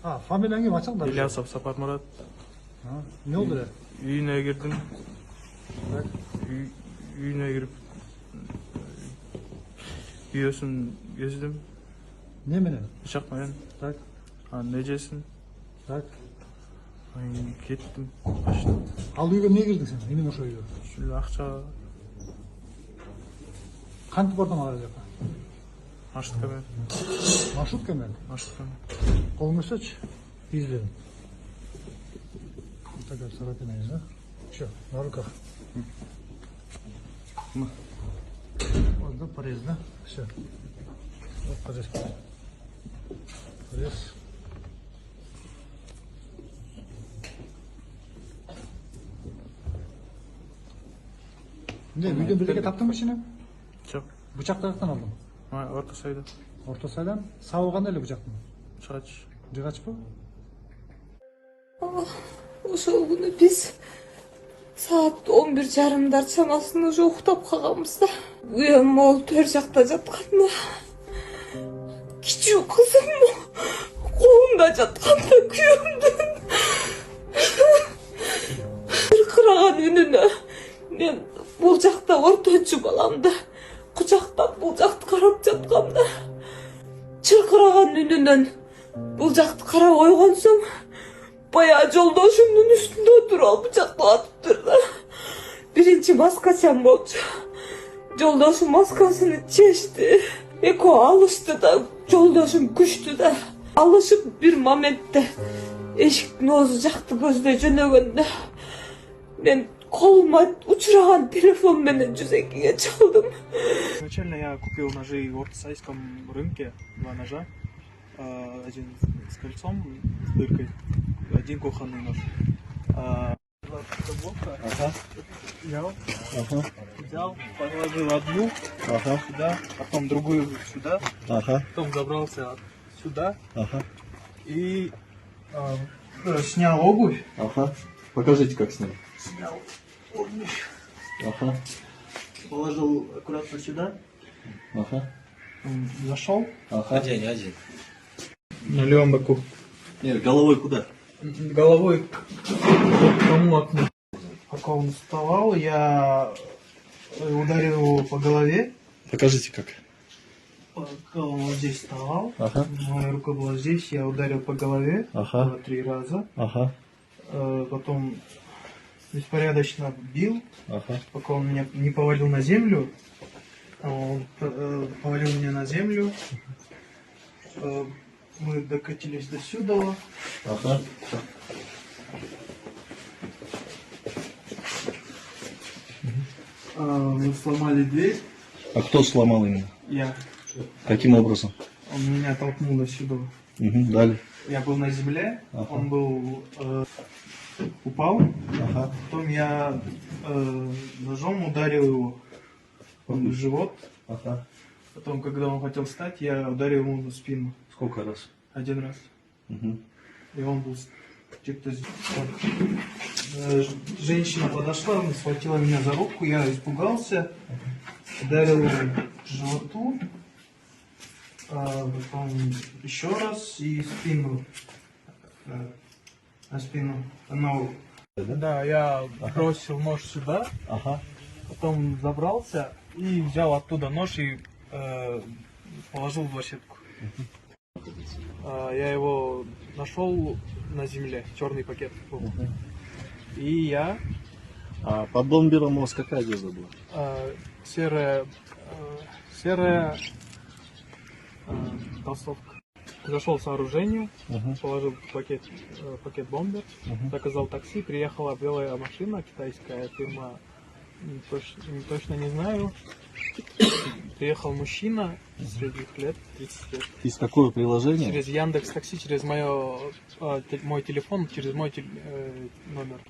Familiyangga machaqlar. Ilyasov Saparmurat. Ne oldu da? Үйüne girdim. Bak. Үйüne girip üyesini gezdim. Ne mene? Bıçak mı? Tak. Necesin? Tak. Kettim. Kaçtım. Al uyga niye girdin sen? Yine o uyga. Şöyle akça Kantip oradan alacak. açtık hemen. Маршрутка мен. Açtık hemen. Қолыңды ұсташы. Изледім. Так, царапина есть, да? Все, на руках. Вот, да, порез, да? Все. Вот порез. Порез. Ne, videoyu birlikte taптın mı şimdi? Çok. Bıçak taraftan aldım. Orta sayıda. Orta sayıdan sağ qanday эле bıçak mı? Çıkaç. Жигач bu? Ошол күнү биз саат 11:30 чамасында уже уктап калганбыз да. Уям могул төр жакта жатканда кичүү кызым колунда жатканда күйөөмдүн кыркыраган үнүнө мен бул жакта орточу баламды кучактап бул жакты карап жатканда чыркыраган үнүнөн бул жакты карап койгон соң баягы жолдошумдун үстүндө туруп алып бычактап атыптыр да. Биринчи маскачам болчу. Жолдошум маскасын чечти. Экөө алышты да, жолдошум күчтү да. Алышып бир моментте эшиктин оозу жакты көздөй жөнөгөндө мен колума учураган телефон менен 102-ге чалдым. Изначально я купил ножи в ортосайском рынке, 2 ножа. Один с кольцом, с дыркой, один кухонный нож. Взял, положил одну сюда, потом другую сюда, потом забрался сюда и снял обувь. Покажите, как снял. Снял обувь. Положил аккуратно сюда. Зашел. Один. На левом боку. Нет, головой куда? Головой к тому окну. Пока он вставал, я ударил его по голове. Покажите, как. Пока он вот здесь вставал, моя рука была здесь, я ударил по голове 3 раза. Потом беспорядочно бил, пока он меня не повалил на землю. Он повалил меня на землю. Мы докатились до сюда. Мы сломали дверь. А кто сломал именно? Я. Каким образом? Он меня толкнул до сюда. Далее. Я был на земле, он был упал. Потом я ножом ударил его в живот. Потом, когда он хотел встать, я ударил ему в спину. Сколько раз? 1 раз. И он был где-то здесь. Женщина подошла, схватила меня за руку, я испугался, ударил его по животу, потом еще раз и спину. На спину. Да, я бросил нож сюда, потом забрался и взял оттуда нож и положил в лощетку. Я его нашел на земле, черный пакет был. И я... А под бомбером у вас какая одежда была? Серая толстовка. Зашел в сооружение, положил пакет бомбер, заказал такси, приехала белая машина, китайская фирма, точно не знаю. Приехал мужчина средних лет, 30 лет. Из какого приложения? Через Яндекс Такси, через мой телефон, через мой номер.